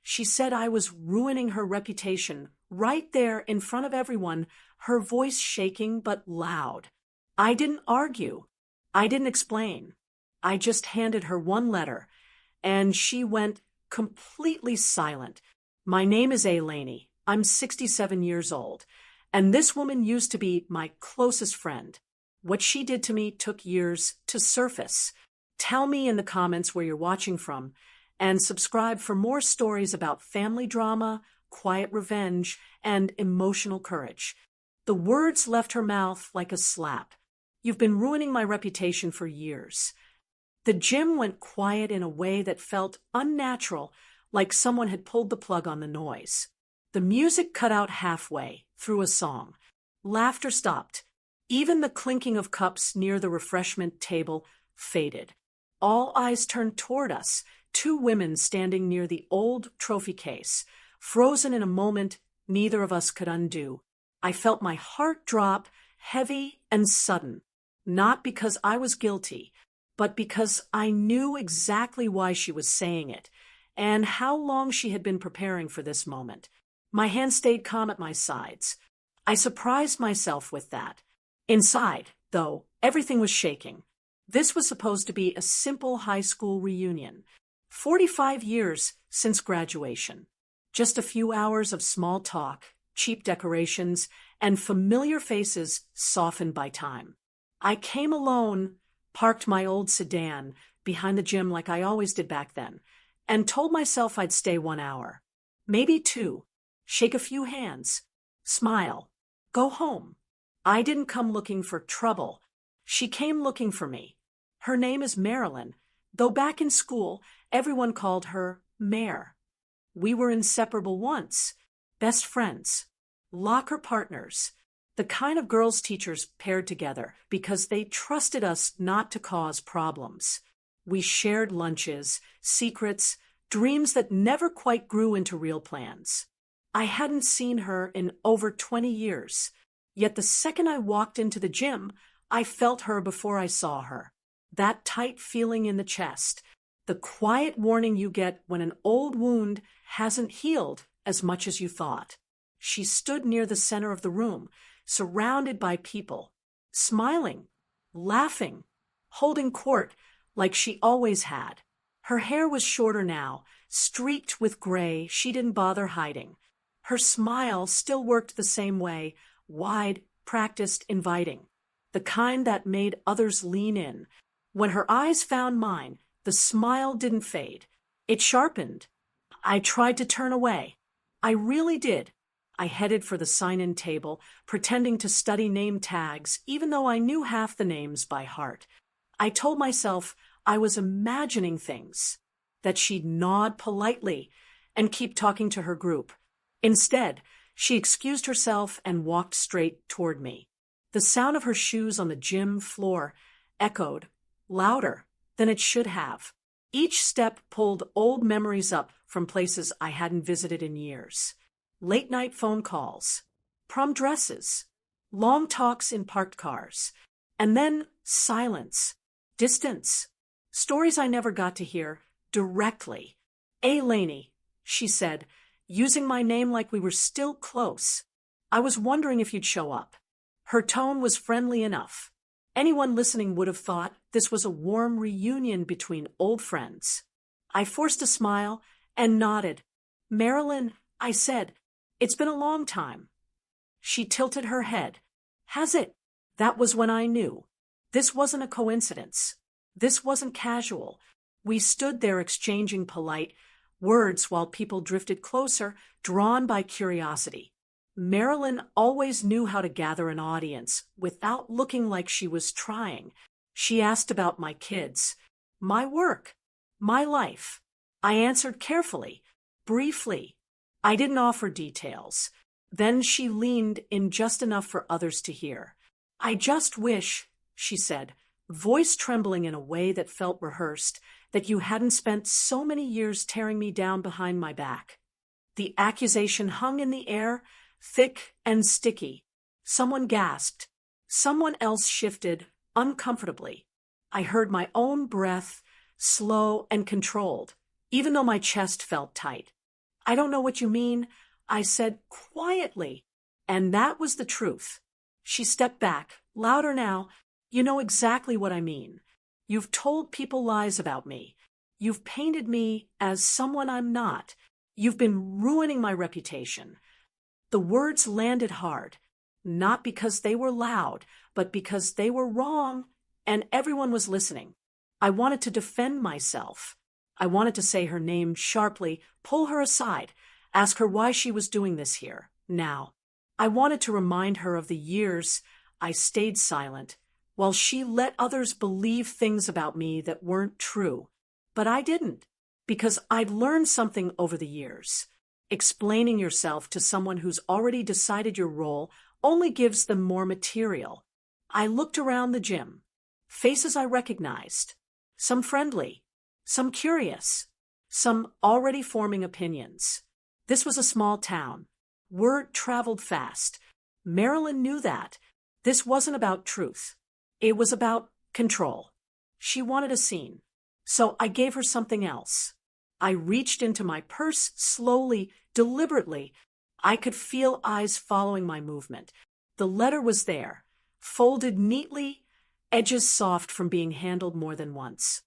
She said I was ruining her reputation right there in front of everyone, her voice shaking but loud. I didn't argue. I didn't explain. I just handed her one letter, and she went completely silent. My name is Ailany. I'm 67 years old, and this woman used to be my closest friend. What she did to me took years to surface. Tell me in the comments where you're watching from, and subscribe for more stories about family drama, quiet revenge, and emotional courage. The words left her mouth like a slap. You've been ruining my reputation for years. The gym went quiet in a way that felt unnatural, like someone had pulled the plug on the noise. The music cut out halfway through a song. Laughter stopped. Even the clinking of cups near the refreshment table faded. All eyes turned toward us, two women standing near the old trophy case, frozen in a moment neither of us could undo. I felt my heart drop, heavy and sudden, not because I was guilty, but because I knew exactly why she was saying it, and how long she had been preparing for this moment. My hand stayed calm at my sides. I surprised myself with that. Inside, though, everything was shaking. This was supposed to be a simple high school reunion. 45 years since graduation. Just a few hours of small talk, cheap decorations, and familiar faces softened by time. I came alone, parked my old sedan behind the gym like I always did back then, and told myself I'd stay 1 hour. Maybe 2. Shake a few hands. Smile. Go home. I didn't come looking for trouble. She came looking for me. Her name is Marilyn, though back in school, everyone called her Mare. We were inseparable once, best friends, locker partners, the kind of girls teachers paired together because they trusted us not to cause problems. We shared lunches, secrets, dreams that never quite grew into real plans. I hadn't seen her in over 20 years, yet the second I walked into the gym, I felt her before I saw her. That tight feeling in the chest, the quiet warning you get when an old wound hasn't healed as much as you thought. She stood near the center of the room, surrounded by people, smiling, laughing, holding court like she always had. Her hair was shorter now, streaked with gray she didn't bother hiding. Her smile still worked the same way, wide, practiced, inviting, the kind that made others lean in. When her eyes found mine, the smile didn't fade. It sharpened. I tried to turn away. I really did. I headed for the sign-in table, pretending to study name tags, even though I knew half the names by heart. I told myself I was imagining things, that she'd nod politely and keep talking to her group. Instead, she excused herself and walked straight toward me. The sound of her shoes on the gym floor echoed, louder than it should have. Each step pulled old memories up from places I hadn't visited in years. Late-night phone calls, prom dresses, long talks in parked cars, and then silence, distance, stories I never got to hear directly. Ailany, she said, using my name like we were still close. I was wondering if you'd show up. Her tone was friendly enough. Anyone listening would have thought this was a warm reunion between old friends. I forced a smile and nodded. Marilyn, I said, it's been a long time. She tilted her head. Has it? That was when I knew. This wasn't a coincidence. This wasn't casual. We stood there exchanging polite words while people drifted closer, drawn by curiosity. Marilyn always knew how to gather an audience without looking like she was trying. She asked about my kids, my work, my life. I answered carefully, briefly. I didn't offer details. Then she leaned in just enough for others to hear. I just wish, she said, voice trembling in a way that felt rehearsed, that you hadn't spent so many years tearing me down behind my back. The accusation hung in the air, thick and sticky. Someone gasped. Someone else shifted, uncomfortably. I heard my own breath, slow and controlled, even though my chest felt tight. I don't know what you mean, I said quietly. And that was the truth. She stepped back, louder now. You know exactly what I mean. You've told people lies about me. You've painted me as someone I'm not. You've been ruining my reputation. The words landed hard, not because they were loud, but because they were wrong, and everyone was listening. I wanted to defend myself. I wanted to say her name sharply, pull her aside, ask her why she was doing this here, now. I wanted to remind her of the years I stayed silent, while she let others believe things about me that weren't true. But I didn't, because I'd learned something over the years. Explaining yourself to someone who's already decided your role only gives them more material. I looked around the gym. Faces I recognized. Some friendly. Some curious. Some already forming opinions. This was a small town. Word traveled fast. Marilyn knew that. This wasn't about truth. It was about control. She wanted a scene. So I gave her something else. I reached into my purse slowly, deliberately. I could feel eyes following my movement. The letter was there, folded neatly, edges soft from being handled more than once.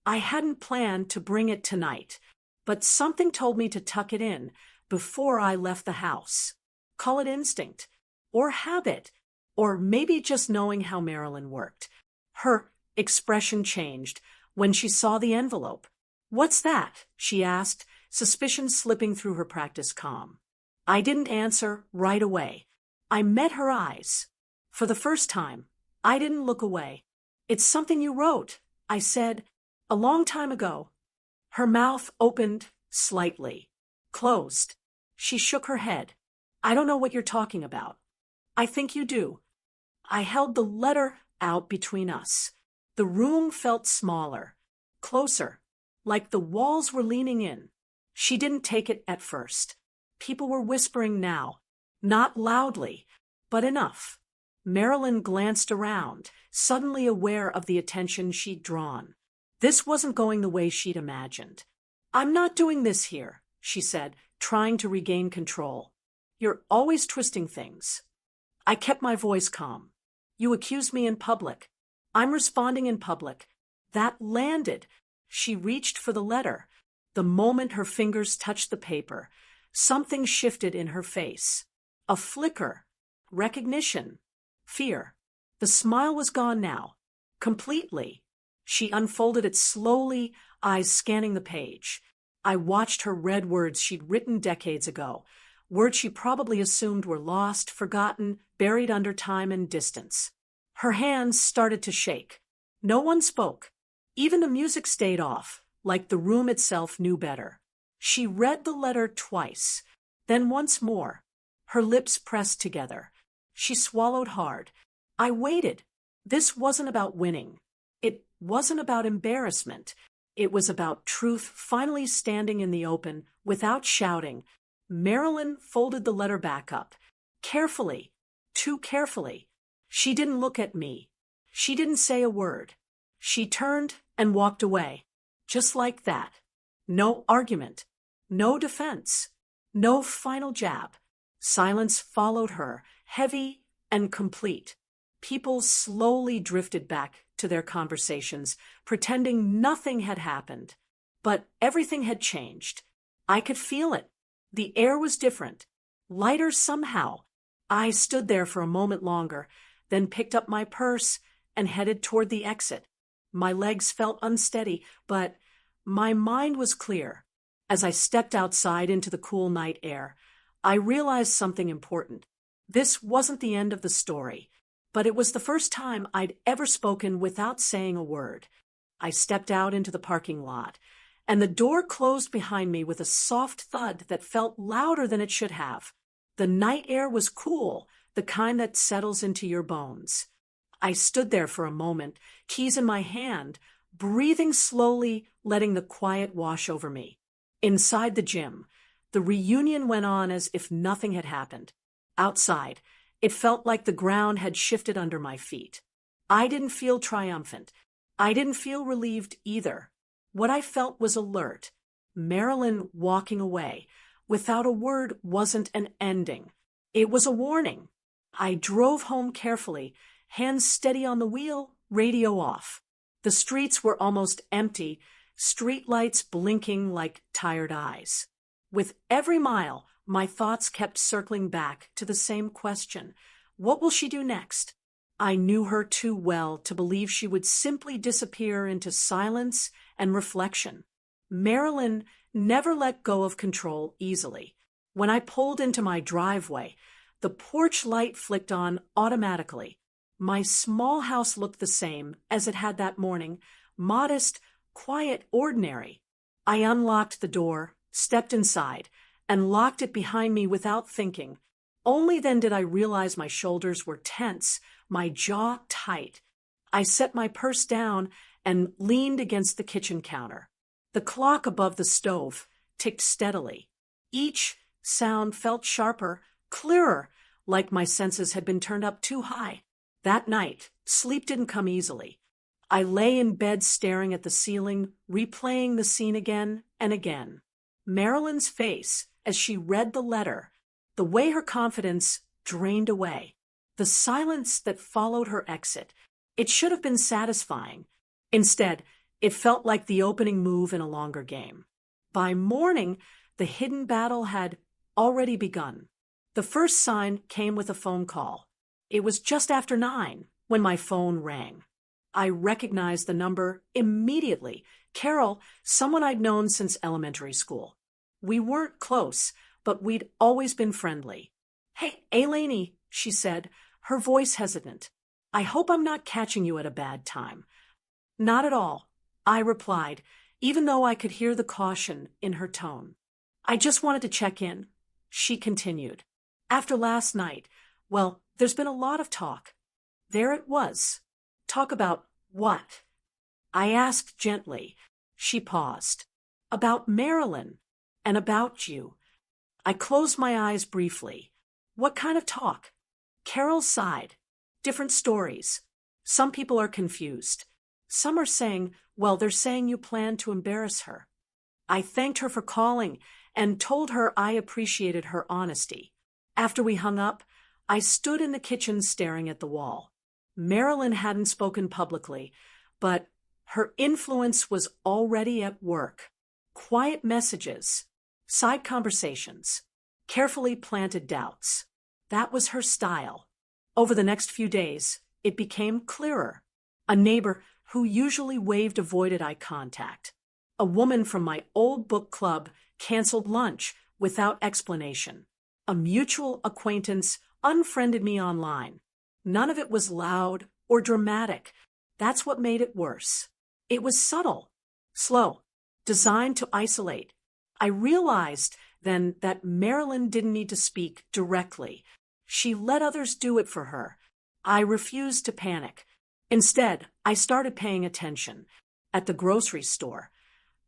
I hadn't planned to bring it tonight, but something told me to tuck it in before I left the house. Call it instinct, or habit, or maybe just knowing how Marilyn worked. Her expression changed when she saw the envelope. "What's that?" she asked, suspicion slipping through her practiced calm. I didn't answer right away. I met her eyes. For the first time, I didn't look away. "It's something you wrote," I said, "a long time ago." Her mouth opened slightly, closed. She shook her head. "I don't know what you're talking about." "I think you do." I held the letter out between us. The room felt smaller, closer, like the walls were leaning in. She didn't take it at first. People were whispering now, not loudly, but enough. Marilyn glanced around, suddenly aware of the attention she'd drawn. This wasn't going the way she'd imagined. "I'm not doing this here," she said, trying to regain control. "You're always twisting things." I kept my voice calm. "You accused me in public. I'm responding in public." That landed. She reached for the letter. The moment her fingers touched the paper, something shifted in her face. A flicker. Recognition. Fear. The smile was gone now. Completely. She unfolded it slowly, eyes scanning the page. I watched her read words she'd written decades ago, words she probably assumed were lost, forgotten, buried under time and distance. Her hands started to shake. No one spoke. Even the music stayed off, like the room itself knew better. She read the letter twice, then once more. Her lips pressed together. She swallowed hard. I waited. This wasn't about winning. It wasn't about embarrassment. It was about truth finally standing in the open, without shouting. Marilyn folded the letter back up. Carefully. Too carefully. She didn't look at me. She didn't say a word. She turned and walked away. Just like that. No argument. No defense. No final jab. Silence followed her, heavy and complete. People slowly drifted back to their conversations, pretending nothing had happened. But everything had changed. I could feel it. The air was different. Lighter somehow. I stood there for a moment longer, then picked up my purse and headed toward the exit. My legs felt unsteady, but my mind was clear. As I stepped outside into the cool night air, I realized something important. This wasn't the end of the story, but it was the first time I'd ever spoken without saying a word. I stepped out into the parking lot, and the door closed behind me with a soft thud that felt louder than it should have. The night air was cool, the kind that settles into your bones. I stood there for a moment, keys in my hand, breathing slowly, letting the quiet wash over me. Inside the gym, the reunion went on as if nothing had happened. Outside, it felt like the ground had shifted under my feet. I didn't feel triumphant. I didn't feel relieved either. What I felt was alert. Marilyn walking away, without a word wasn't an ending. It was a warning. I drove home carefully, hands steady on the wheel, radio off. The streets were almost empty, streetlights blinking like tired eyes. With every mile, my thoughts kept circling back to the same question. What will she do next? I knew her too well to believe she would simply disappear into silence and reflection. Marilyn never let go of control easily. When I pulled into my driveway, the porch light flicked on automatically. My small house looked the same as it had that morning, modest, quiet, ordinary. I unlocked the door, stepped inside, and locked it behind me without thinking. Only then did I realize my shoulders were tense, my jaw tight. I set my purse down and leaned against the kitchen counter. The clock above the stove ticked steadily. Each sound felt sharper, clearer, like my senses had been turned up too high. That night, sleep didn't come easily. I lay in bed staring at the ceiling, replaying the scene again and again. Marilyn's face, as she read the letter, the way her confidence drained away, the silence that followed her exit. It should have been satisfying. Instead, it felt like the opening move in a longer game. By morning, the hidden battle had already begun. The first sign came with a phone call. It was just after 9 when my phone rang. I recognized the number immediately. Carol, someone I'd known since elementary school. We weren't close, but we'd always been friendly. "Hey, Ailany," she said, her voice hesitant. "I hope I'm not catching you at a bad time." "Not at all," I replied, even though I could hear the caution in her tone. "I just wanted to check in," she continued. "After last night, well, there's been a lot of talk." There it was. Talk about what? I asked gently. She paused. "About Marilyn, and about you." I closed my eyes briefly. What kind of talk? Carol sighed. "Different stories. Some people are confused. Some are saying, well, they're saying you plan to embarrass her." I thanked her for calling and told her I appreciated her honesty. After we hung up, I stood in the kitchen staring at the wall. Marilyn hadn't spoken publicly, but her influence was already at work. Quiet messages, side conversations, carefully planted doubts. That was her style. Over the next few days, it became clearer. A neighbor who usually waved avoided eye contact. A woman from my old book club canceled lunch without explanation. A mutual acquaintance unfriended me online. None of it was loud or dramatic. That's what made it worse. It was subtle, slow, designed to isolate. I realized then that Marilyn didn't need to speak directly. She let others do it for her. I refused to panic. Instead, I started paying attention. At the grocery store,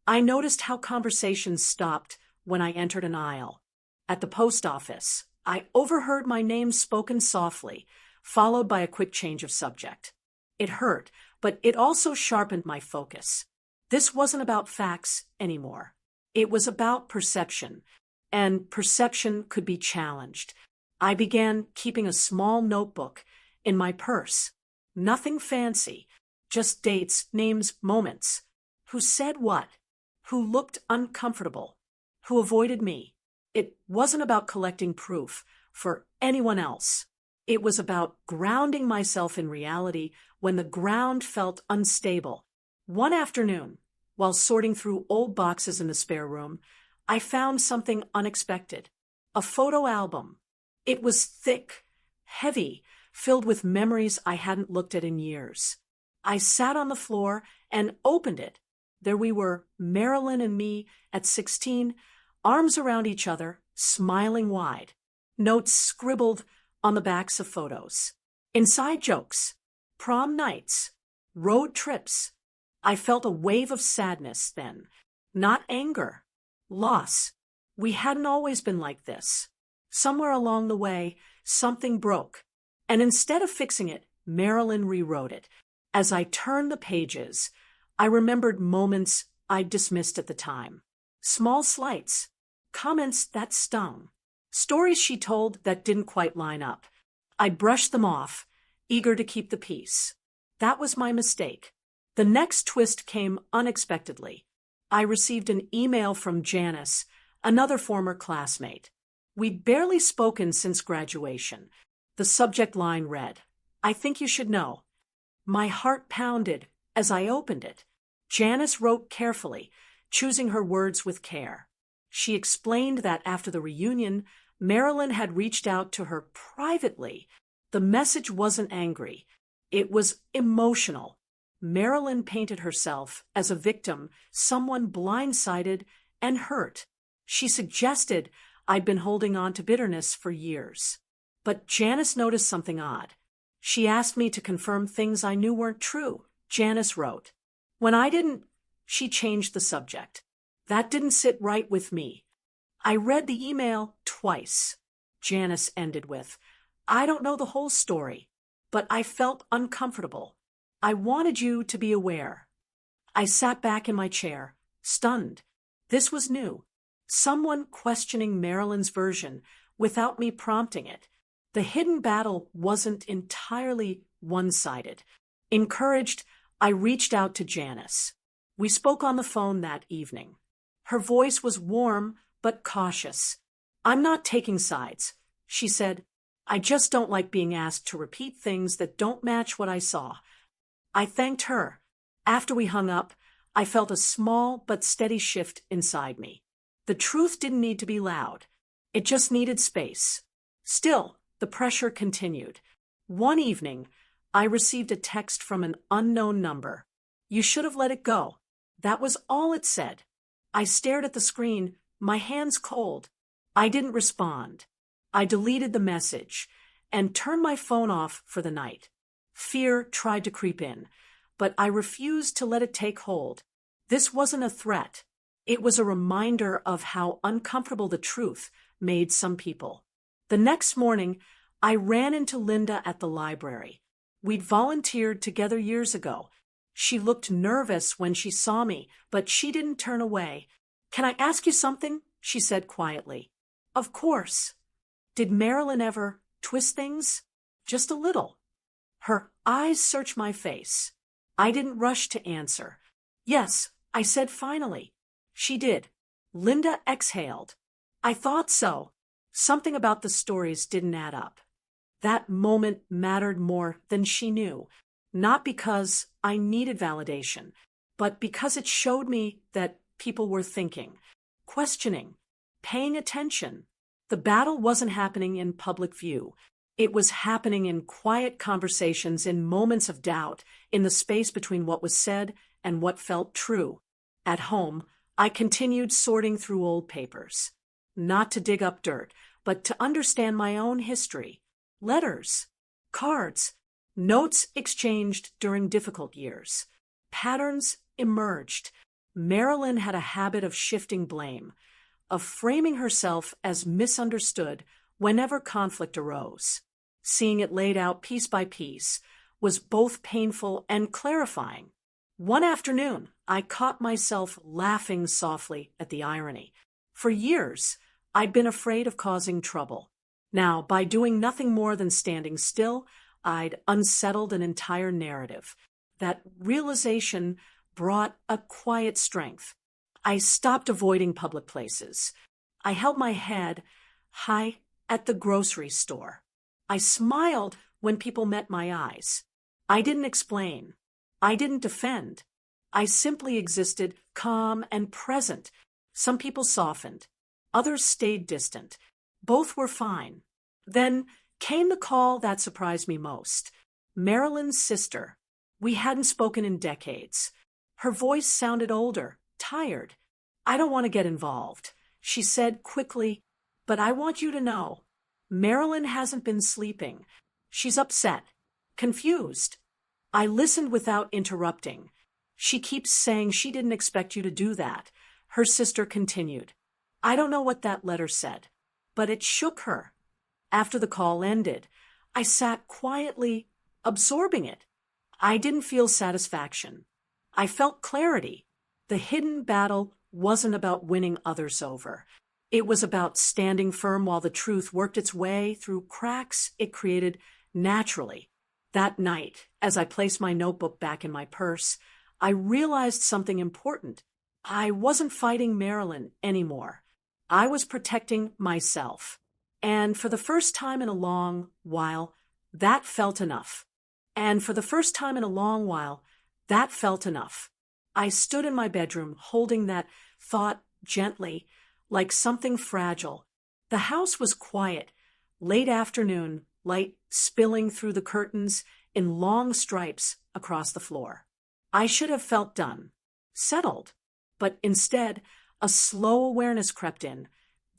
I noticed how conversations stopped when I entered an aisle. At the post office, I overheard my name spoken softly, followed by a quick change of subject. It hurt, but it also sharpened my focus. This wasn't about facts anymore. It was about perception, and perception could be challenged. I began keeping a small notebook in my purse. Nothing fancy, just dates, names, moments. Who said what? Who looked uncomfortable? Who avoided me? It wasn't about collecting proof for anyone else. It was about grounding myself in reality when the ground felt unstable. One afternoon, while sorting through old boxes in the spare room, I found something unexpected. A photo album. It was thick, heavy, filled with memories I hadn't looked at in years. I sat on the floor and opened it. There we were, Marilyn and me at 16, arms around each other, smiling wide. Notes scribbled on the backs of photos. Inside jokes, prom nights, road trips. I felt a wave of sadness then, not anger, loss. We hadn't always been like this. Somewhere along the way, something broke. And instead of fixing it, Marilyn rewrote it. As I turned the pages, I remembered moments I dismissed at the time. Small slights, comments that stung, stories she told that didn't quite line up. I brushed them off, eager to keep the peace. That was my mistake. The next twist came unexpectedly. I received an email from Janice, another former classmate. We'd barely spoken since graduation. The subject line read, "I think you should know." My heart pounded as I opened it. Janice wrote carefully, choosing her words with care. She explained that after the reunion, Marilyn had reached out to her privately. The message wasn't angry. It was emotional. Marilyn painted herself as a victim, someone blindsided and hurt. She suggested I'd been holding on to bitterness for years. But Janice noticed something odd. She asked me to confirm things I knew weren't true. Janice wrote. When I didn't, she changed the subject. That didn't sit right with me. I read the email twice. Janice ended with, "I don't know the whole story, but I felt uncomfortable. I wanted you to be aware." I sat back in my chair, stunned. This was new. Someone questioning Marilyn's version without me prompting it. The hidden battle wasn't entirely one-sided. Encouraged, I reached out to Janice. We spoke on the phone that evening. Her voice was warm but cautious. "I'm not taking sides," she said. "I just don't like being asked to repeat things that don't match what I saw." I thanked her. After we hung up, I felt a small but steady shift inside me. The truth didn't need to be loud. It just needed space. Still, the pressure continued. One evening, I received a text from an unknown number. "You should have let it go." That was all it said. I stared at the screen, my hands cold. I didn't respond. I deleted the message and turned my phone off for the night. Fear tried to creep in, but I refused to let it take hold. This wasn't a threat. It was a reminder of how uncomfortable the truth made some people. The next morning, I ran into Linda at the library. We'd volunteered together years ago. She looked nervous when she saw me, but she didn't turn away. "Can I ask you something?" she said quietly. "Of course." "Did Marilyn ever twist things?" "Just a little." Her eyes searched my face. I didn't rush to answer. "Yes," I said finally. "She did." Linda exhaled. "I thought so." Something about the stories didn't add up. That moment mattered more than she knew, not because I needed validation, but because it showed me that people were thinking, questioning, paying attention. The battle wasn't happening in public view. It was happening in quiet conversations, in moments of doubt, in the space between what was said and what felt true. At home, I continued sorting through old papers, not to dig up dirt, but to understand my own history. Letters, cards, notes exchanged during difficult years. Patterns emerged. Marilyn had a habit of shifting blame, of framing herself as misunderstood whenever conflict arose. Seeing it laid out piece by piece was both painful and clarifying. One afternoon, I caught myself laughing softly at the irony. For years, I'd been afraid of causing trouble. Now, by doing nothing more than standing still, I'd unsettled an entire narrative. That realization brought a quiet strength. I stopped avoiding public places. I held my head high at the grocery store. I smiled when people met my eyes. I didn't explain. I didn't defend. I simply existed, calm and present. Some people softened. Others stayed distant. Both were fine. Then came the call that surprised me most. Marilyn's sister. We hadn't spoken in decades. Her voice sounded older, tired. "I don't want to get involved," she said quickly, "but I want you to know. Marilyn hasn't been sleeping. She's upset, confused." I listened without interrupting. "She keeps saying she didn't expect you to do that," her sister continued. "I don't know what that letter said, but it shook her." After the call ended, I sat quietly, absorbing it. I didn't feel satisfaction. I felt clarity. The hidden battle wasn't about winning others over. It was about standing firm while the truth worked its way through cracks it created naturally. That night, as I placed my notebook back in my purse, I realized something important. I wasn't fighting Marilyn anymore. I was protecting myself. And for the first time in a long while, that felt enough. And for the first time in a long while, that felt enough. I stood in my bedroom, holding that thought gently, like something fragile. The house was quiet, late afternoon, light spilling through the curtains in long stripes across the floor. I should have felt done, settled, but instead, a slow awareness crept in.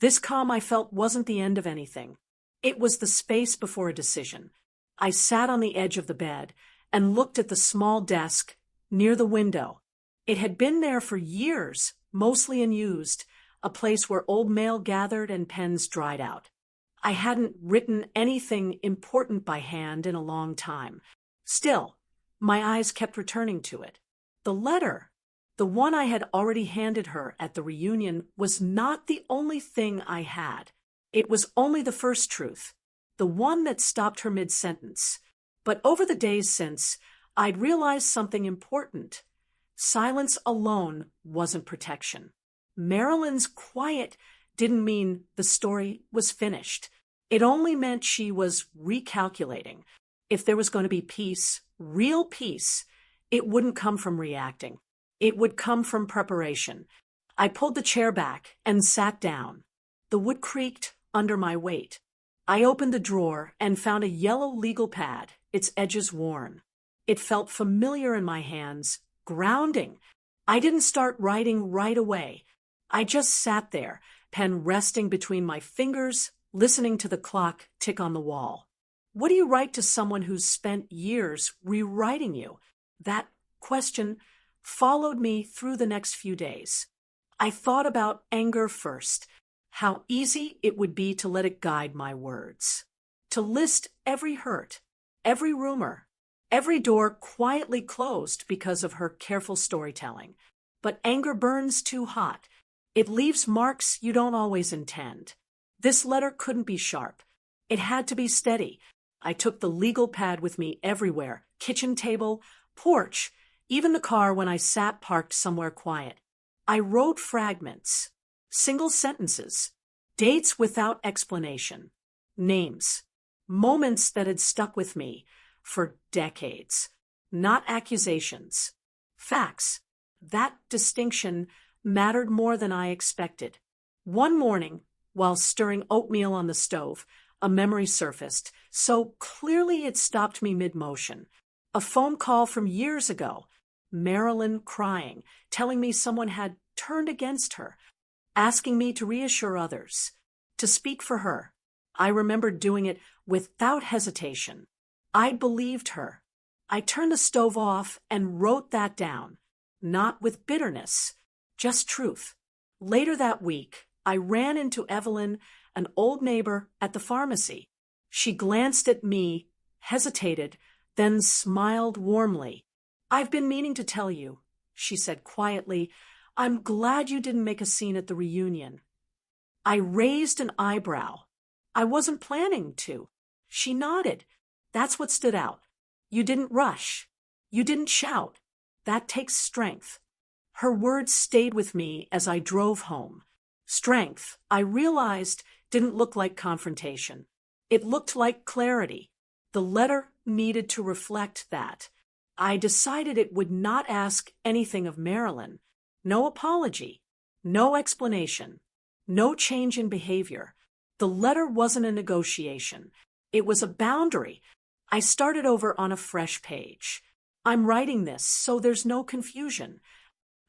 This calm I felt wasn't the end of anything. It was the space before a decision. I sat on the edge of the bed and looked at the small desk near the window. It had been there for years, mostly unused, a place where old mail gathered and pens dried out. I hadn't written anything important by hand in a long time. Still, my eyes kept returning to it. The letter, the one I had already handed her at the reunion, was not the only thing I had. It was only the first truth, the one that stopped her mid-sentence. But over the days since, I'd realized something important. Silence alone wasn't protection. Marilyn's quiet didn't mean the story was finished. It only meant she was recalculating. If there was going to be peace, real peace, it wouldn't come from reacting. It would come from preparation. I pulled the chair back and sat down. The wood creaked under my weight. I opened the drawer and found a yellow legal pad, its edges worn. It felt familiar in my hands, grounding. I didn't start writing right away. I just sat there, pen resting between my fingers, listening to the clock tick on the wall. What do you write to someone who's spent years rewriting you? That question followed me through the next few days. I thought about anger first, how easy it would be to let it guide my words, to list every hurt, every rumor, every door quietly closed because of her careful storytelling. But anger burns too hot. It leaves marks you don't always intend. This letter couldn't be sharp. It had to be steady. I took the legal pad with me everywhere, kitchen table, porch, even the car when I sat parked somewhere quiet. I wrote fragments, single sentences, dates without explanation, names, moments that had stuck with me for decades, not accusations, facts. That distinction mattered more than I expected. One morning, while stirring oatmeal on the stove, a memory surfaced, so clearly it stopped me mid-motion. A phone call from years ago, Marilyn crying, telling me someone had turned against her, asking me to reassure others, to speak for her. I remembered doing it without hesitation. I believed her. I turned the stove off and wrote that down, not with bitterness, just truth. Later that week, I ran into Evelyn, an old neighbor, at the pharmacy. She glanced at me, hesitated, then smiled warmly. "I've been meaning to tell you," she said quietly. "I'm glad you didn't make a scene at the reunion." I raised an eyebrow. I wasn't planning to. She nodded. "That's what stood out. You didn't rush. You didn't shout. That takes strength." Her words stayed with me as I drove home. Strength, I realized, didn't look like confrontation. It looked like clarity. The letter needed to reflect that. I decided it would not ask anything of Marilyn. No apology. No explanation. No change in behavior. The letter wasn't a negotiation. It was a boundary. I started over on a fresh page. "I'm writing this, so there's no confusion."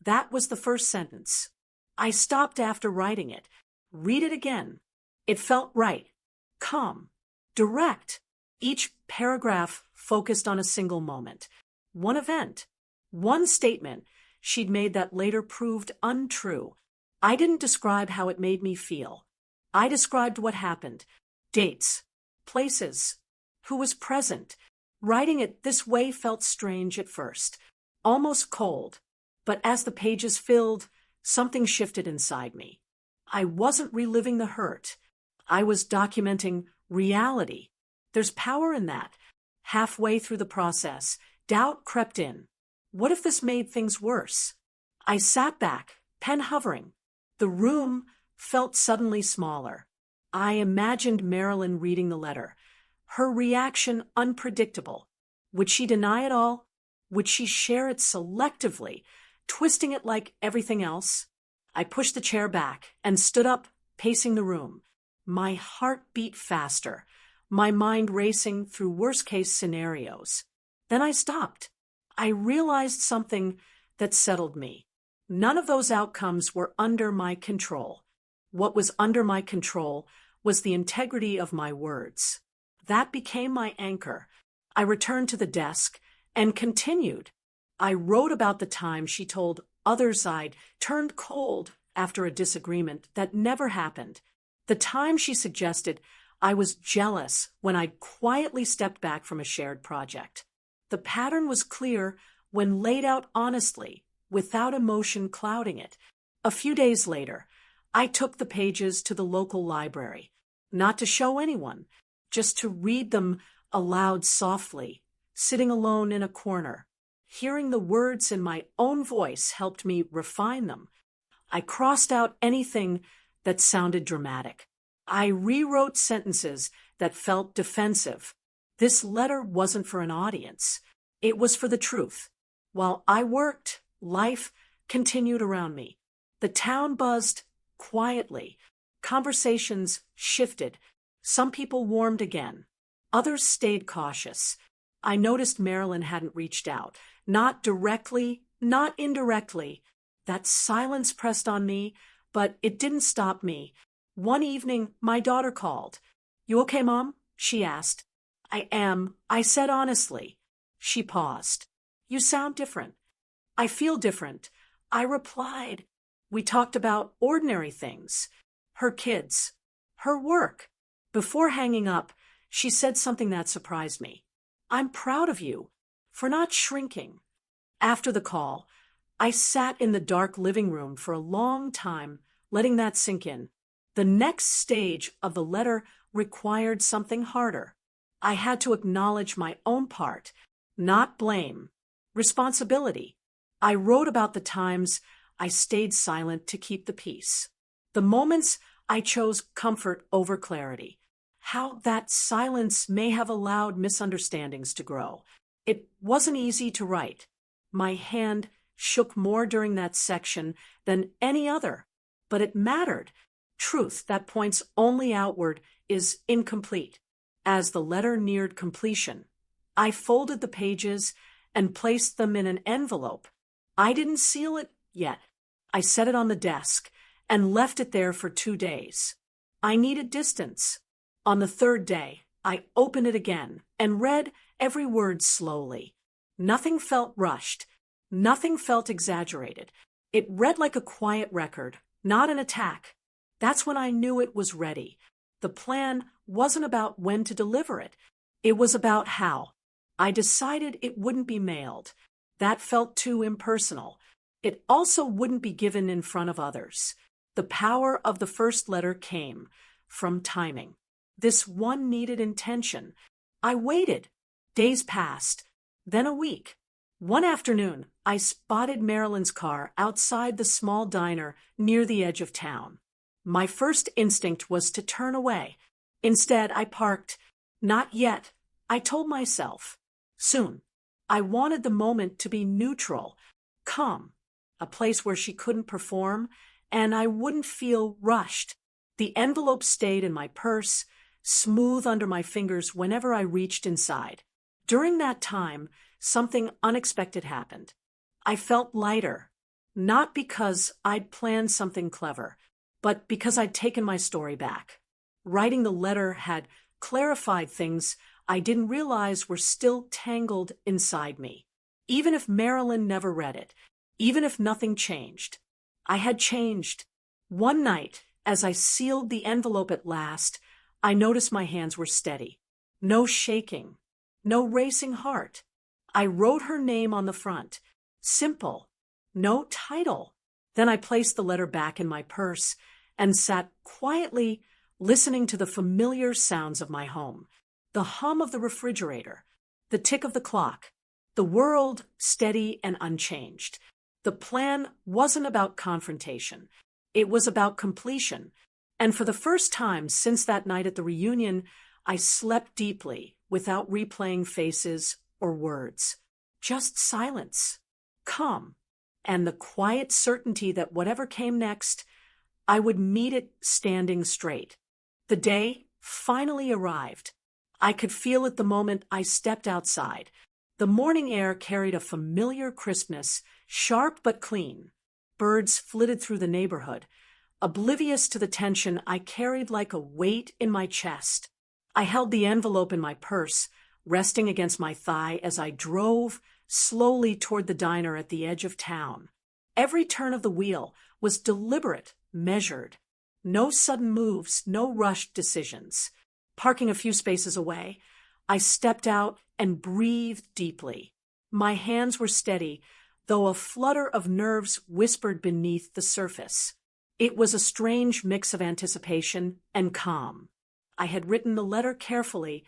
That was the first sentence. I stopped after writing it. Read it again. It felt right. Calm. Direct. Each paragraph focused on a single moment. One event. One statement she'd made that later proved untrue. I didn't describe how it made me feel. I described what happened. Dates. Places. Who was present. Writing it this way felt strange at first. Almost cold. But as the pages filled, something shifted inside me. I wasn't reliving the hurt. I was documenting reality. There's power in that. Halfway through the process, doubt crept in. What if this made things worse? I sat back, pen hovering. The room felt suddenly smaller. I imagined Marilyn reading the letter. Her reaction unpredictable. Would she deny it all? Would she share it selectively, twisting it like everything else? I pushed the chair back and stood up, pacing the room. My heart beat faster, my mind racing through worst-case scenarios. Then I stopped. I realized something that settled me. None of those outcomes were under my control. What was under my control was the integrity of my words. That became my anchor. I returned to the desk and continued. I wrote about the time she told others I'd turned cold after a disagreement that never happened. The time she suggested I was jealous when I'd quietly stepped back from a shared project. The pattern was clear when laid out honestly, without emotion clouding it. A few days later, I took the pages to the local library, not to show anyone, just to read them aloud softly, sitting alone in a corner. Hearing the words in my own voice helped me refine them. I crossed out anything that sounded dramatic. I rewrote sentences that felt defensive. This letter wasn't for an audience. It was for the truth. While I worked, life continued around me. The town buzzed quietly. Conversations shifted. Some people warmed again. Others stayed cautious. I noticed Marilyn hadn't reached out. Not directly, not indirectly. That silence pressed on me, but it didn't stop me. One evening, my daughter called. "You okay, Mom?" she asked. "I am," I said honestly. She paused. "You sound different." "I feel different," I replied. We talked about ordinary things. Her kids. Her work. Before hanging up, she said something that surprised me. "I'm proud of you for not shrinking." After the call, I sat in the dark living room for a long time, letting that sink in. The next stage of the letter required something harder. I had to acknowledge my own part, not blame, responsibility. I wrote about the times I stayed silent to keep the peace, the moments I chose comfort over clarity, how that silence may have allowed misunderstandings to grow. It wasn't easy to write. My hand shook more during that section than any other, but it mattered. Truth that points only outward is incomplete. As the letter neared completion, I folded the pages and placed them in an envelope. I didn't seal it yet. I set it on the desk and left it there for 2 days. I needed distance. On the third day, I opened it again and read every word slowly. Nothing felt rushed. Nothing felt exaggerated. It read like a quiet record, not an attack. That's when I knew it was ready. The plan wasn't about when to deliver it. It was about how. I decided it wouldn't be mailed. That felt too impersonal. It also wouldn't be given in front of others. The power of the first letter came from timing. This one needed intention. I waited. Days passed, then a week. One afternoon, I spotted Marilyn's car outside the small diner near the edge of town. My first instinct was to turn away. Instead, I parked. Not yet, I told myself. Soon. I wanted the moment to be neutral, calm, a place where she couldn't perform, and I wouldn't feel rushed. The envelope stayed in my purse, smooth under my fingers whenever I reached inside. During that time, something unexpected happened. I felt lighter, not because I'd planned something clever, but because I'd taken my story back. Writing the letter had clarified things I didn't realize were still tangled inside me. Even if Marilyn never read it, even if nothing changed, I had changed. One night, as I sealed the envelope at last, I noticed my hands were steady. No shaking, no racing heart. I wrote her name on the front. Simple. No title. Then I placed the letter back in my purse and sat quietly listening to the familiar sounds of my home. The hum of the refrigerator, the tick of the clock, the world steady and unchanged. The plan wasn't about confrontation. It was about completion. And for the first time since that night at the reunion, I slept deeply without replaying faces or words. Just silence, calm, and the quiet certainty that whatever came next, I would meet it standing straight. The day finally arrived. I could feel it the moment I stepped outside. The morning air carried a familiar crispness, sharp but clean. Birds flitted through the neighborhood. Oblivious to the tension I carried like a weight in my chest. I held the envelope in my purse, resting against my thigh as I drove slowly toward the diner at the edge of town. Every turn of the wheel was deliberate, measured. No sudden moves, no rushed decisions. Parking a few spaces away, I stepped out and breathed deeply. My hands were steady, though a flutter of nerves whispered beneath the surface. It was a strange mix of anticipation and calm. I had written the letter carefully,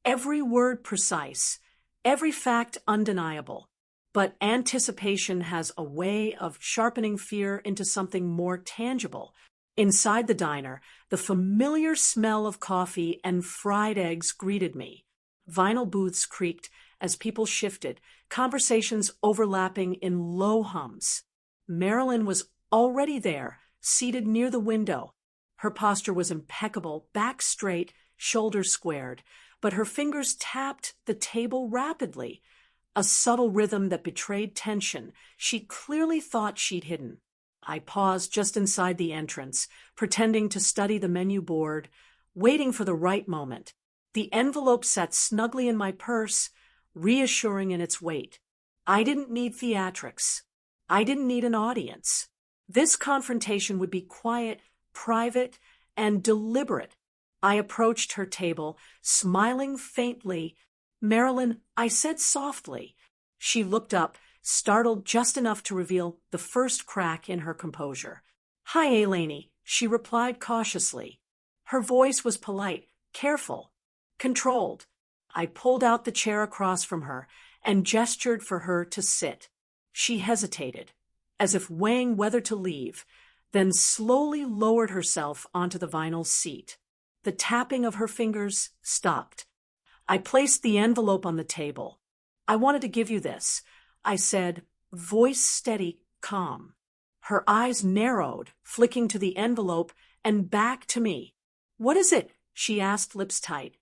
every word precise, every fact undeniable. But anticipation has a way of sharpening fear into something more tangible. Inside the diner, the familiar smell of coffee and fried eggs greeted me. Vinyl booths creaked as people shifted, conversations overlapping in low hums. Marilyn was already there, seated near the window. Her posture was impeccable, back straight, shoulders squared, but her fingers tapped the table rapidly, a subtle rhythm that betrayed tension she clearly thought she'd hidden. I paused just inside the entrance, pretending to study the menu board, waiting for the right moment. The envelope sat snugly in my purse, reassuring in its weight. I didn't need theatrics. I didn't need an audience. This confrontation would be quiet, private, and deliberate. I approached her table, smiling faintly. "Marilyn," I said softly. She looked up, startled just enough to reveal the first crack in her composure. "Hi, Ailany," she replied cautiously. Her voice was polite, careful, controlled. I pulled out the chair across from her and gestured for her to sit. She hesitated, as if weighing whether to leave, then slowly lowered herself onto the vinyl seat. The tapping of her fingers stopped. I placed the envelope on the table. "I wanted to give you this," I said, voice steady, calm. Her eyes narrowed, flicking to the envelope and back to me. "What is it?" she asked, lips tight.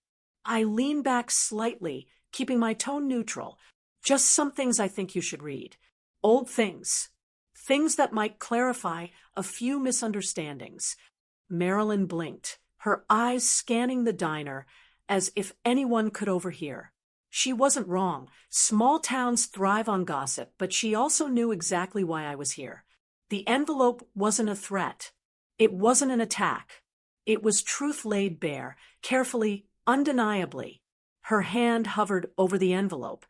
I leaned back slightly, keeping my tone neutral. "Just some things I think you should read. Old things. Things that might clarify a few misunderstandings." Marilyn blinked, her eyes scanning the diner as if anyone could overhear. She wasn't wrong. Small towns thrive on gossip, but she also knew exactly why I was here. The envelope wasn't a threat. It wasn't an attack. It was truth laid bare, carefully, undeniably. Her hand hovered over the envelope,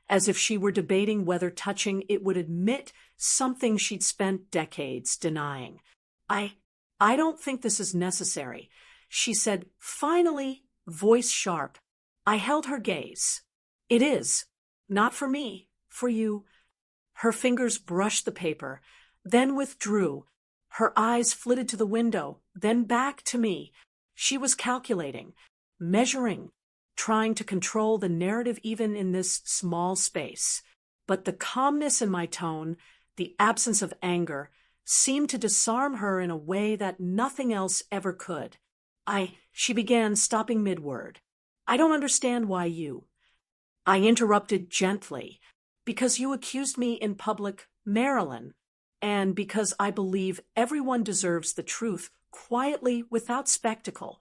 as if she were debating whether touching it would admit something she'd spent decades denying. I don't think this is necessary," she said, finally, voice sharp. I held her gaze. "It is. Not for me, for you." Her fingers brushed the paper, then withdrew. Her eyes flitted to the window, then back to me. She was calculating, measuring, trying to control the narrative even in this small space. But the calmness in my tone, the absence of anger, seemed to disarm her in a way that nothing else ever could. She began, stopping mid-word. "I don't understand why you—" I interrupted gently. "Because you accused me in public, Marilyn, and because I believe everyone deserves the truth, quietly, without spectacle."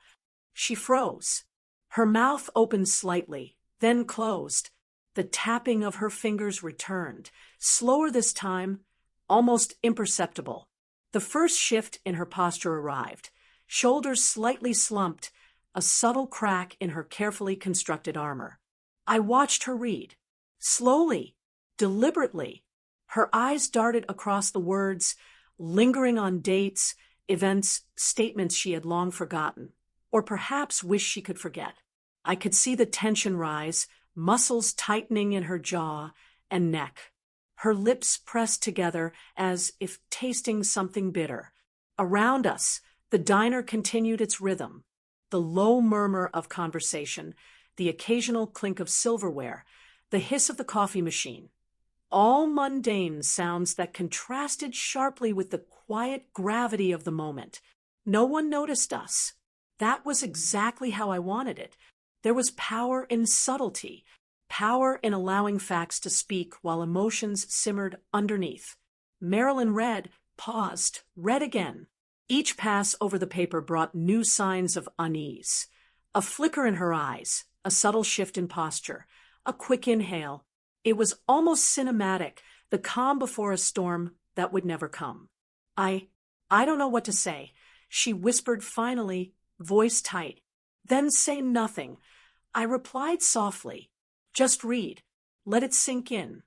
She froze. Her mouth opened slightly, then closed. The tapping of her fingers returned, slower this time, almost imperceptible. The first shift in her posture arrived. Shoulders slightly slumped, a subtle crack in her carefully constructed armor. I watched her read. Slowly, deliberately. Her eyes darted across the words, lingering on dates, events, statements she had long forgotten, or perhaps wished she could forget. I could see the tension rise, muscles tightening in her jaw and neck. Her lips pressed together as if tasting something bitter. Around us, the diner continued its rhythm. The low murmur of conversation, the occasional clink of silverware, the hiss of the coffee machine. All mundane sounds that contrasted sharply with the quiet gravity of the moment. No one noticed us. That was exactly how I wanted it. There was power in subtlety, power in allowing facts to speak while emotions simmered underneath. Marilyn read, paused, read again. Each pass over the paper brought new signs of unease. A flicker in her eyes, a subtle shift in posture, a quick inhale. It was almost cinematic, the calm before a storm that would never come. I don't know what to say, she whispered finally, voice tight. Then say nothing. I replied softly. Just read. Let it sink in.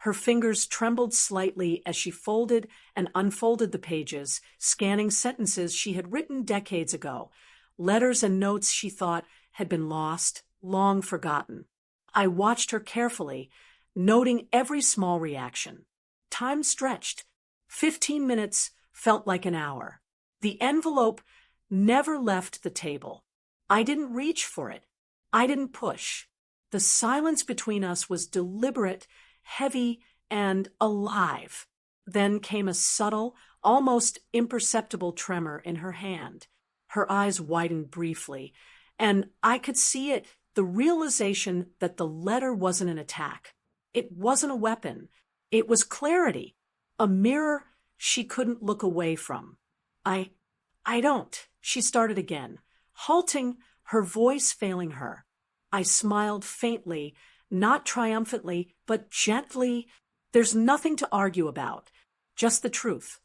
Her fingers trembled slightly as she folded and unfolded the pages, scanning sentences she had written decades ago, letters and notes she thought had been lost, long forgotten. I watched her carefully, noting every small reaction. Time stretched. 15 minutes felt like an hour. The envelope never left the table. I didn't reach for it. I didn't push. The silence between us was deliberate, heavy, and alive. Then came a subtle, almost imperceptible tremor in her hand. Her eyes widened briefly, and I could see it, the realization that the letter wasn't an attack. It wasn't a weapon. It was clarity, a mirror she couldn't look away from. I don't, she started again, halting, her voice failing her. I smiled faintly, not triumphantly, but gently. There's nothing to argue about, just the truth.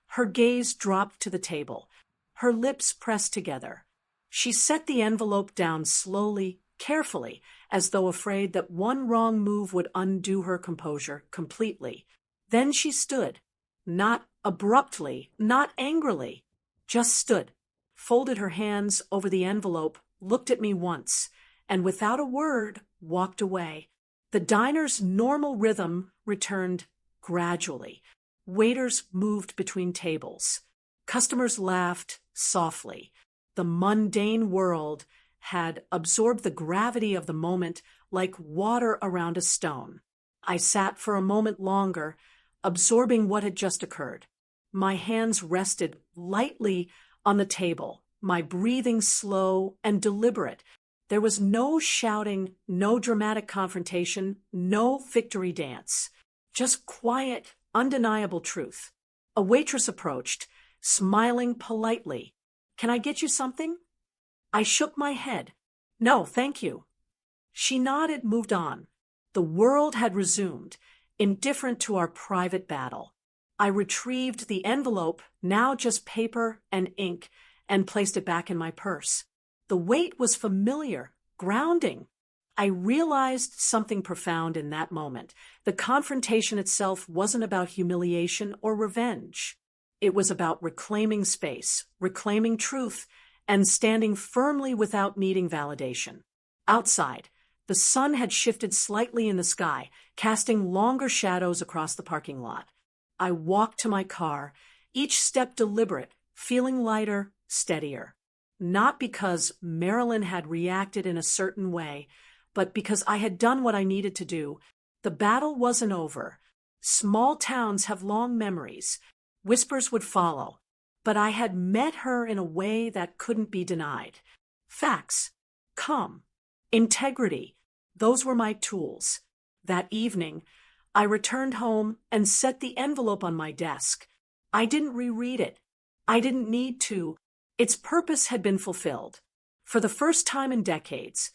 Her gaze dropped to the table. Her lips pressed together. She set the envelope down slowly, carefully, as though afraid that one wrong move would undo her composure completely. Then she stood, not abruptly, not angrily, just stood, folded her hands over the envelope, looked at me once, and without a word, walked away. The diner's normal rhythm returned gradually. Waiters moved between tables. Customers laughed softly. The mundane world had absorbed the gravity of the moment like water around a stone. I sat for a moment longer, absorbing what had just occurred. My hands rested lightly on the table, my breathing slow and deliberate. There was no shouting, no dramatic confrontation, no victory dance. Just quiet, undeniable truth. A waitress approached, smiling politely. "Can I get you something?" I shook my head. "No, thank you." She nodded, moved on. The world had resumed, indifferent to our private battle. I retrieved the envelope, now just paper and ink, and placed it back in my purse. The weight was familiar, grounding. I realized something profound in that moment. The confrontation itself wasn't about humiliation or revenge. It was about reclaiming space, reclaiming truth, and standing firmly without needing validation. Outside, the sun had shifted slightly in the sky, casting longer shadows across the parking lot. I walked to my car, each step deliberate, feeling lighter, steadier. Not because Marilyn had reacted in a certain way, but because I had done what I needed to do. The battle wasn't over. Small towns have long memories. Whispers would follow. But I had met her in a way that couldn't be denied. Facts, calm, integrity, those were my tools. That evening, I returned home and set the envelope on my desk. I didn't reread it. I didn't need to. Its purpose had been fulfilled. For the first time in decades,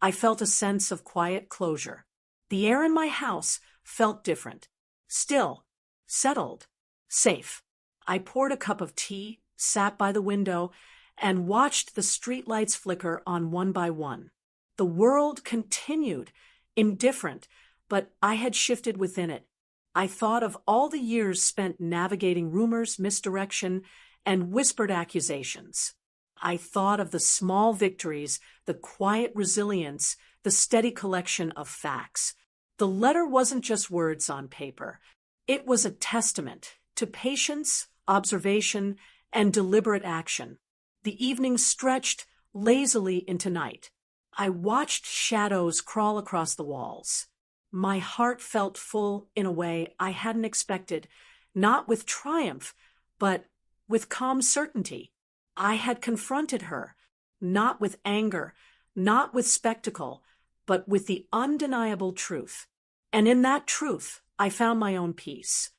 I felt a sense of quiet closure. The air in my house felt different. Still, settled, safe. I poured a cup of tea, sat by the window, and watched the streetlights flicker on one by one. The world continued, indifferent, but I had shifted within it. I thought of all the years spent navigating rumors, misdirection, and whispered accusations. I thought of the small victories, the quiet resilience, the steady collection of facts. The letter wasn't just words on paper. It was a testament to patience, observation, and deliberate action. The evening stretched lazily into night. I watched shadows crawl across the walls. My heart felt full in a way I hadn't expected, not with triumph, but with calm certainty. I had confronted her, not with anger, not with spectacle, but with the undeniable truth. And in that truth, I found my own peace.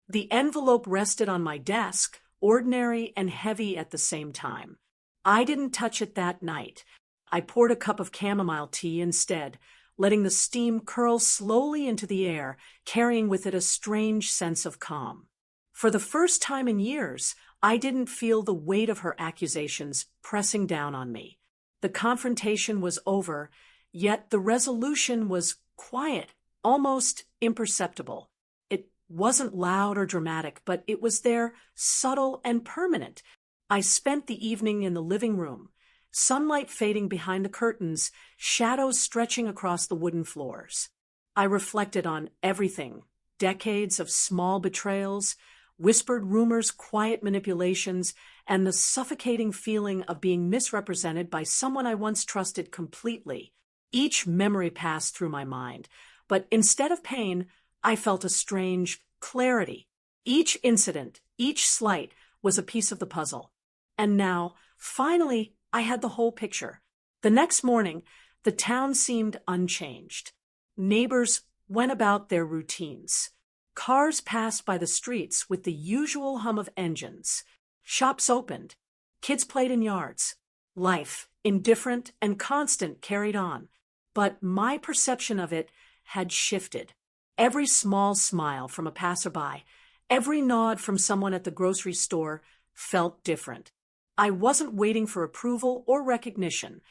The envelope rested on my desk, ordinary and heavy at the same time. I didn't touch it that night. I poured a cup of chamomile tea instead, letting the steam curl slowly into the air, carrying with it a strange sense of calm. For the first time in years, I didn't feel the weight of her accusations pressing down on me. The confrontation was over, yet the resolution was quiet, almost imperceptible. It wasn't loud or dramatic, but it was there, subtle and permanent. I spent the evening in the living room, sunlight fading behind the curtains, shadows stretching across the wooden floors. I reflected on everything, decades of small betrayals, whispered rumors, quiet manipulations, and the suffocating feeling of being misrepresented by someone I once trusted completely. Each memory passed through my mind, but instead of pain, I felt a strange clarity. Each incident, each slight, was a piece of the puzzle. And now, finally, I had the whole picture. The next morning, the town seemed unchanged. Neighbors went about their routines. Cars passed by the streets with the usual hum of engines. Shops opened. Kids played in yards. Life, indifferent and constant, carried on. But my perception of it had shifted. Every small smile from a passerby, every nod from someone at the grocery store felt different. I wasn't waiting for approval or recognition.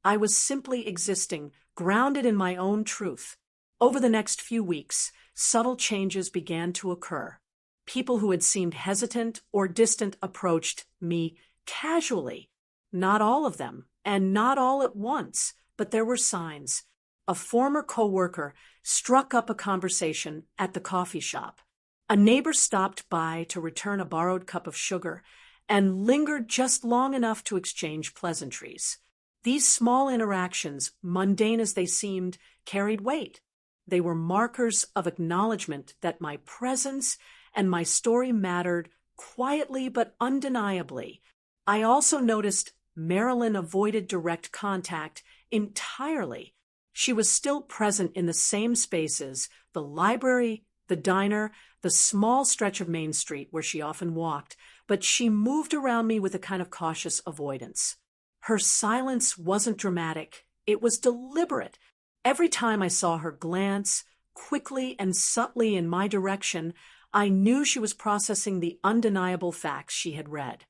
I was simply existing, grounded in my own truth. Over the next few weeks, subtle changes began to occur. People who had seemed hesitant or distant approached me casually. Not all of them, and not all at once, but there were signs. A former coworker struck up a conversation at the coffee shop. A neighbor stopped by to return a borrowed cup of sugar and lingered just long enough to exchange pleasantries. These small interactions, mundane as they seemed, carried weight. They were markers of acknowledgement that my presence and my story mattered, quietly but undeniably. I also noticed Marilyn avoided direct contact entirely. She was still present in the same spaces, the library, the diner, the small stretch of Main Street where she often walked, but she moved around me with a kind of cautious avoidance. Her silence wasn't dramatic. It was deliberate. Every time I saw her glance, quickly and subtly in my direction, I knew she was processing the undeniable facts she had read.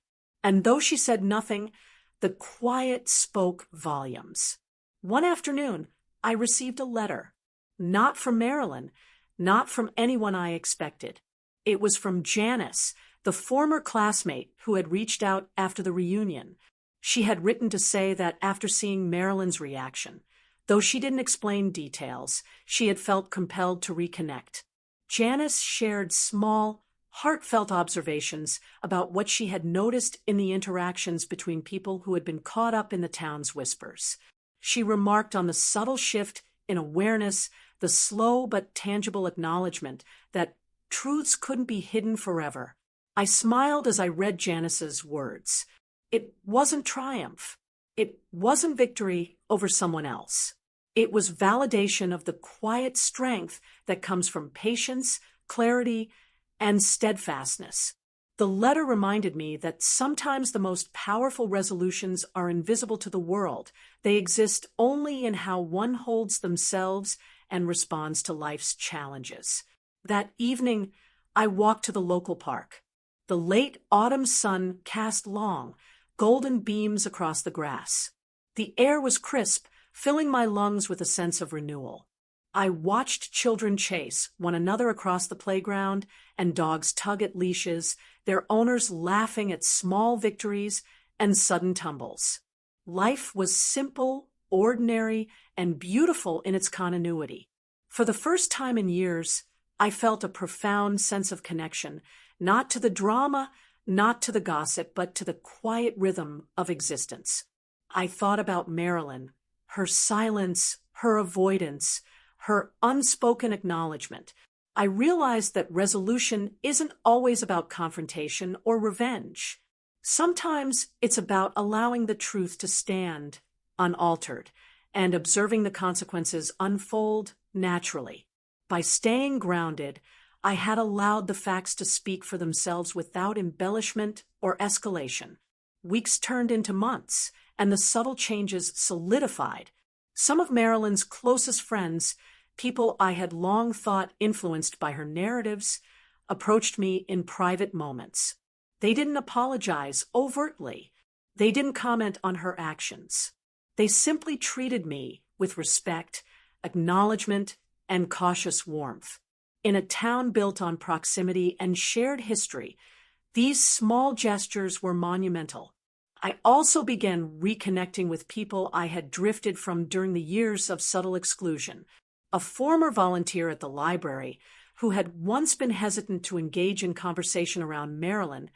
And though she said nothing, the quiet spoke volumes. One afternoon, I received a letter. Not from Marilyn, not from anyone I expected. It was from Janice, the former classmate who had reached out after the reunion. She had written to say that after seeing Marilyn's reaction, though she didn't explain details, she had felt compelled to reconnect. Janice shared small, heartfelt observations about what she had noticed in the interactions between people who had been caught up in the town's whispers. She remarked on the subtle shift in awareness, the slow but tangible acknowledgement that truths couldn't be hidden forever. I smiled as I read Janice's words. It wasn't triumph. It wasn't victory over someone else. It was validation of the quiet strength that comes from patience, clarity, and steadfastness. The letter reminded me that sometimes the most powerful resolutions are invisible to the world. They exist only in how one holds themselves and responds to life's challenges. That evening, I walked to the local park. The late autumn sun cast long, golden beams across the grass. The air was crisp, filling my lungs with a sense of renewal. I watched children chase one another across the playground and dogs tug at leashes, their owners laughing at small victories and sudden tumbles. Life was simple, ordinary, and beautiful in its continuity. For the first time in years, I felt a profound sense of connection, not to the drama, not to the gossip, but to the quiet rhythm of existence. I thought about Marilyn, her silence, her avoidance, her unspoken acknowledgement. I realized that resolution isn't always about confrontation or revenge. Sometimes it's about allowing the truth to stand unaltered and observing the consequences unfold naturally. By staying grounded, I had allowed the facts to speak for themselves without embellishment or escalation. Weeks turned into months, and the subtle changes solidified. Some of Marilyn's closest friends, people I had long thought influenced by her narratives, approached me in private moments. They didn't apologize overtly. They didn't comment on her actions. They simply treated me with respect, acknowledgement, and cautious warmth. In a town built on proximity and shared history, these small gestures were monumental. I also began reconnecting with people I had drifted from during the years of subtle exclusion. A former volunteer at the library, who had once been hesitant to engage in conversation around Marilyn,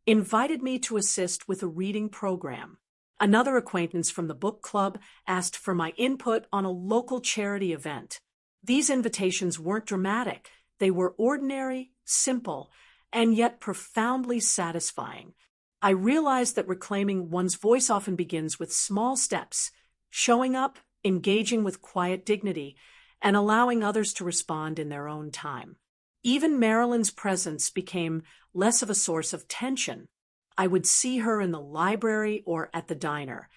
invited me to assist with a reading program. Another acquaintance from the book club asked for my input on a local charity event. These invitations weren't dramatic. They were ordinary, simple, and yet profoundly satisfying. I realized that reclaiming one's voice often begins with small steps, showing up, engaging with quiet dignity, and allowing others to respond in their own time. Even Marilyn's presence became less of a source of tension. I would see her in the library or at the diner,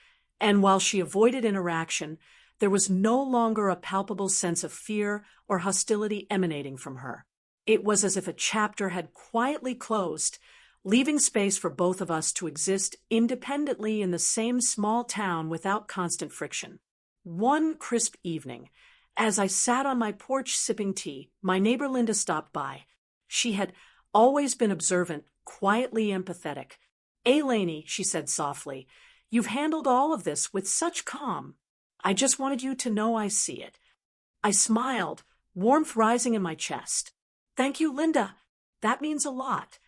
and while she avoided interaction, there was no longer a palpable sense of fear or hostility emanating from her. It was as if a chapter had quietly closed, leaving space for both of us to exist independently in the same small town without constant friction. One crisp evening, as I sat on my porch sipping tea, my neighbor Linda stopped by. She had always been observant, quietly empathetic. "Ailany," she said softly, "you've handled all of this with such calm. I just wanted you to know I see it." I smiled, warmth rising in my chest. "Thank you, Linda. That means a lot."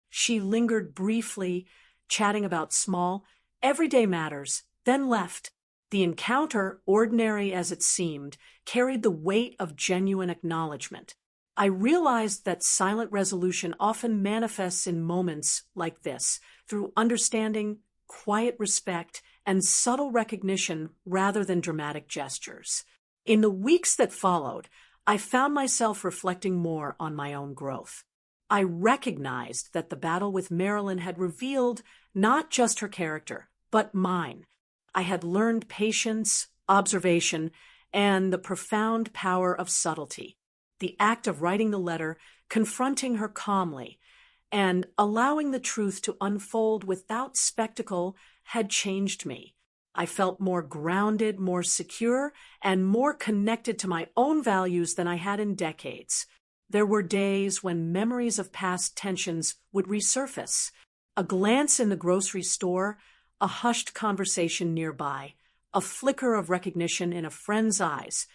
She lingered briefly, chatting about small, everyday matters, then left. The encounter, ordinary as it seemed, carried the weight of genuine acknowledgement. I realized that silent resolution often manifests in moments like this, through understanding, quiet respect, and subtle recognition rather than dramatic gestures. In the weeks that followed, I found myself reflecting more on my own growth. I recognized that the battle with Marilyn had revealed not just her character, but mine. I had learned patience, observation, and the profound power of subtlety. The act of writing the letter, confronting her calmly, and allowing the truth to unfold without spectacle had changed me. I felt more grounded, more secure, and more connected to my own values than I had in decades. There were days when memories of past tensions would resurface. A glance in the grocery store, a hushed conversation nearby, a flicker of recognition in a friend's eyes,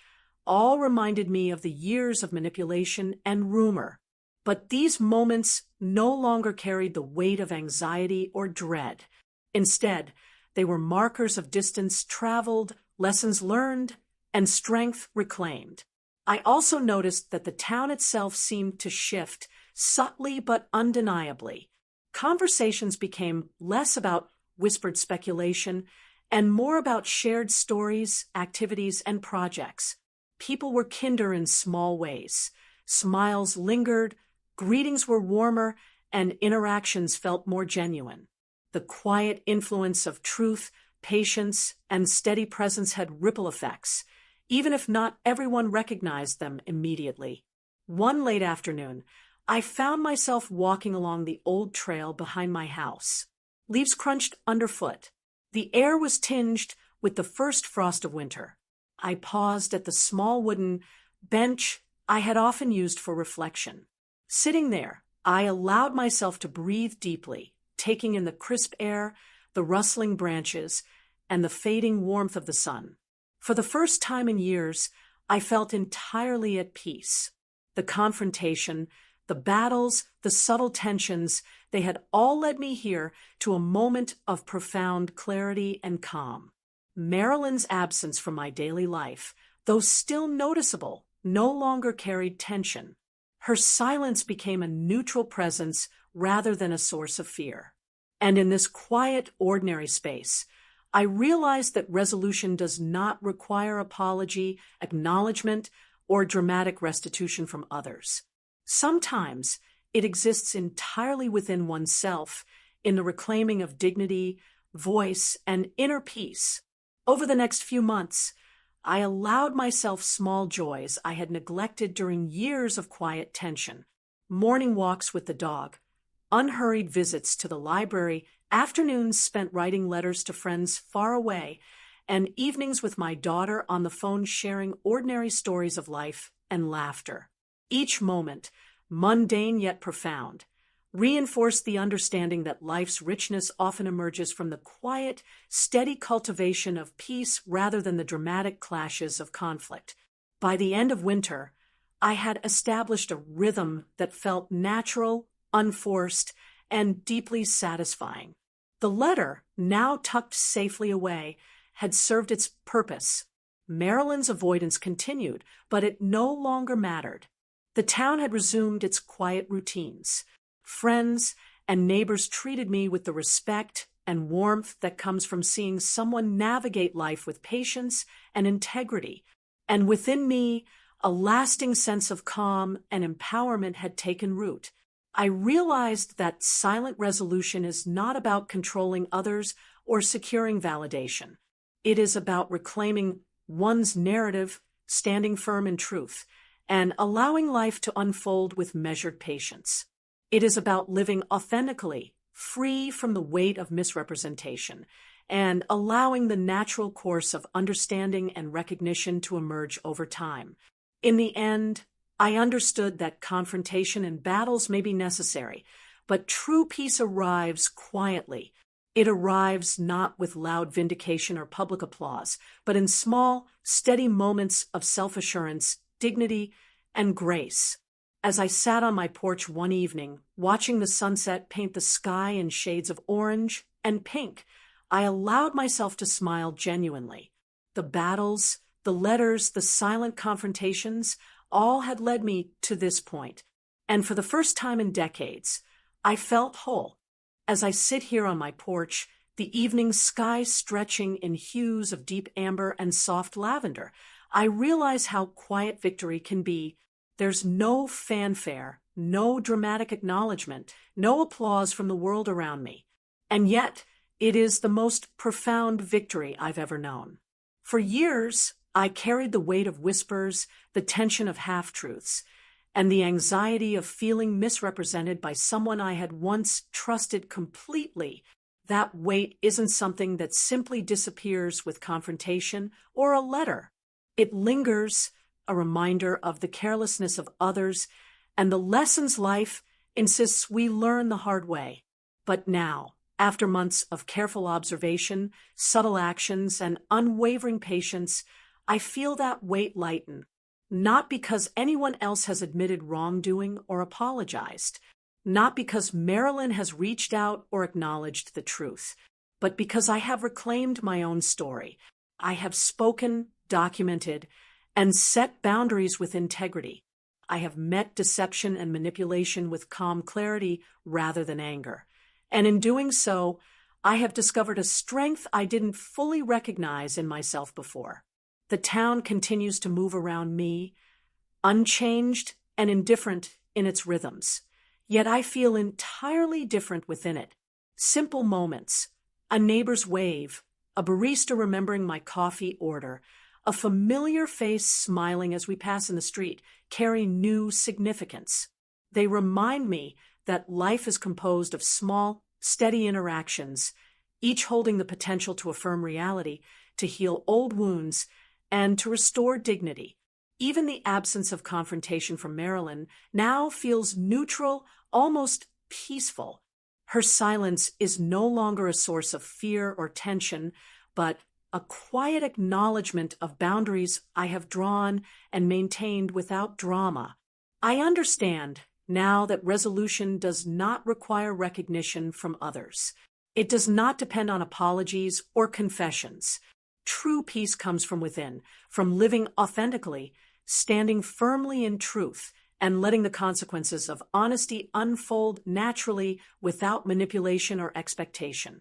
all reminded me of the years of manipulation and rumor. But these moments no longer carried the weight of anxiety or dread. Instead, they were markers of distance traveled, lessons learned, and strength reclaimed. I also noticed that the town itself seemed to shift, subtly but undeniably. Conversations became less about whispered speculation and more about shared stories, activities, and projects. People were kinder in small ways. Smiles lingered, greetings were warmer, and interactions felt more genuine. The quiet influence of truth, patience, and steady presence had ripple effects, even if not everyone recognized them immediately. One late afternoon, I found myself walking along the old trail behind my house. Leaves crunched underfoot. The air was tinged with the first frost of winter. I paused at the small wooden bench I had often used for reflection. Sitting there, I allowed myself to breathe deeply, taking in the crisp air, the rustling branches, and the fading warmth of the sun. For the first time in years, I felt entirely at peace. The confrontation, the battles, the subtle tensions, they had all led me here to a moment of profound clarity and calm. Marilyn's absence from my daily life, though still noticeable, no longer carried tension. Her silence became a neutral presence rather than a source of fear. And in this quiet, ordinary space, I realized that resolution does not require apology, acknowledgement, or dramatic restitution from others. Sometimes it exists entirely within oneself in the reclaiming of dignity, voice, and inner peace. Over the next few months, I allowed myself small joys I had neglected during years of quiet tension. Morning walks with the dog, unhurried visits to the library, afternoons spent writing letters to friends far away, and evenings with my daughter on the phone sharing ordinary stories of life and laughter. Each moment, mundane yet profound, reinforced the understanding that life's richness often emerges from the quiet, steady cultivation of peace rather than the dramatic clashes of conflict. By the end of winter, I had established a rhythm that felt natural, unforced, and deeply satisfying. The letter, now tucked safely away, had served its purpose. Marilyn's avoidance continued, but it no longer mattered. The town had resumed its quiet routines. Friends and neighbors treated me with the respect and warmth that comes from seeing someone navigate life with patience and integrity. And within me, a lasting sense of calm and empowerment had taken root. I realized that silent resolution is not about controlling others or securing validation. It is about reclaiming one's narrative, standing firm in truth, and allowing life to unfold with measured patience. It is about living authentically, free from the weight of misrepresentation, and allowing the natural course of understanding and recognition to emerge over time. In the end, I understood that confrontation and battles may be necessary, but true peace arrives quietly. It arrives not with loud vindication or public applause, but in small, steady moments of self-assurance, dignity, and grace. As I sat on my porch one evening, watching the sunset paint the sky in shades of orange and pink, I allowed myself to smile genuinely. The battles, the letters, the silent confrontations, all had led me to this point. And for the first time in decades, I felt whole. As I sit here on my porch, the evening sky stretching in hues of deep amber and soft lavender, I realize how quiet victory can be. There's no fanfare, no dramatic acknowledgement, no applause from the world around me. And yet, it is the most profound victory I've ever known. For years, I carried the weight of whispers, the tension of half-truths, and the anxiety of feeling misrepresented by someone I had once trusted completely. That weight isn't something that simply disappears with confrontation or a letter. It lingers, a reminder of the carelessness of others and the lessons life insists we learn the hard way. But now, after months of careful observation, subtle actions, and unwavering patience, I feel that weight lighten. Not because anyone else has admitted wrongdoing or apologized, not because Marilyn has reached out or acknowledged the truth, but because I have reclaimed my own story. I have spoken, documented, and set boundaries with integrity. I have met deception and manipulation with calm clarity rather than anger. And in doing so, I have discovered a strength I didn't fully recognize in myself before. The town continues to move around me, unchanged and indifferent in its rhythms. Yet I feel entirely different within it. Simple moments, a neighbor's wave, a barista remembering my coffee order, a familiar face smiling as we pass in the street, carry new significance. They remind me that life is composed of small, steady interactions, each holding the potential to affirm reality, to heal old wounds, and to restore dignity. Even the absence of confrontation from Marilyn now feels neutral, almost peaceful. Her silence is no longer a source of fear or tension, but a quiet acknowledgement of boundaries I have drawn and maintained without drama. I understand now that resolution does not require recognition from others. It does not depend on apologies or confessions. True peace comes from within, from living authentically, standing firmly in truth, and letting the consequences of honesty unfold naturally without manipulation or expectation.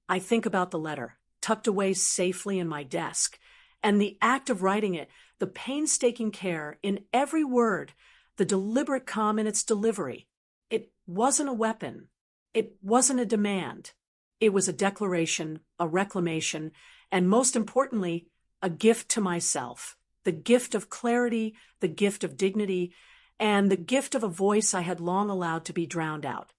I think about the letter, tucked away safely in my desk, and the act of writing it, the painstaking care in every word, the deliberate calm in its delivery. It wasn't a weapon. It wasn't a demand. It was a declaration, a reclamation, and most importantly, a gift to myself. The gift of clarity, the gift of dignity, and the gift of a voice I had long allowed to be drowned out.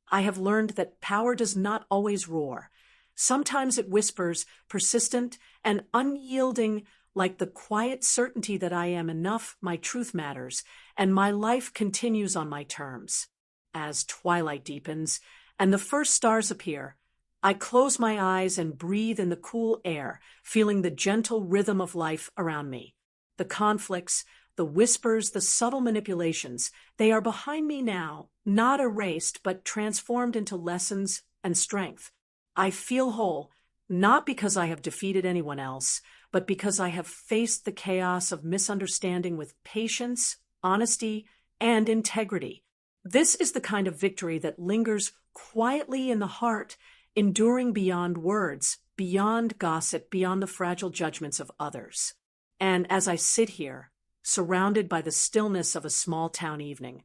I have learned that power does not always roar. Sometimes it whispers, persistent and unyielding, like the quiet certainty that I am enough, my truth matters, and my life continues on my terms. As twilight deepens and the first stars appear, I close my eyes and breathe in the cool air, feeling the gentle rhythm of life around me. The conflicts, the whispers, the subtle manipulations, they are behind me now, not erased, but transformed into lessons and strength. I feel whole, not because I have defeated anyone else, but because I have faced the chaos of misunderstanding with patience, honesty, and integrity. This is the kind of victory that lingers quietly in the heart, enduring beyond words, beyond gossip, beyond the fragile judgments of others. And as I sit here, surrounded by the stillness of a small-town evening,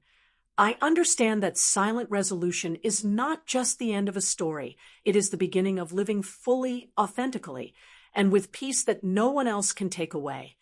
I understand that silent resolution is not just the end of a story. It is the beginning of living fully, authentically, and with peace that no one else can take away.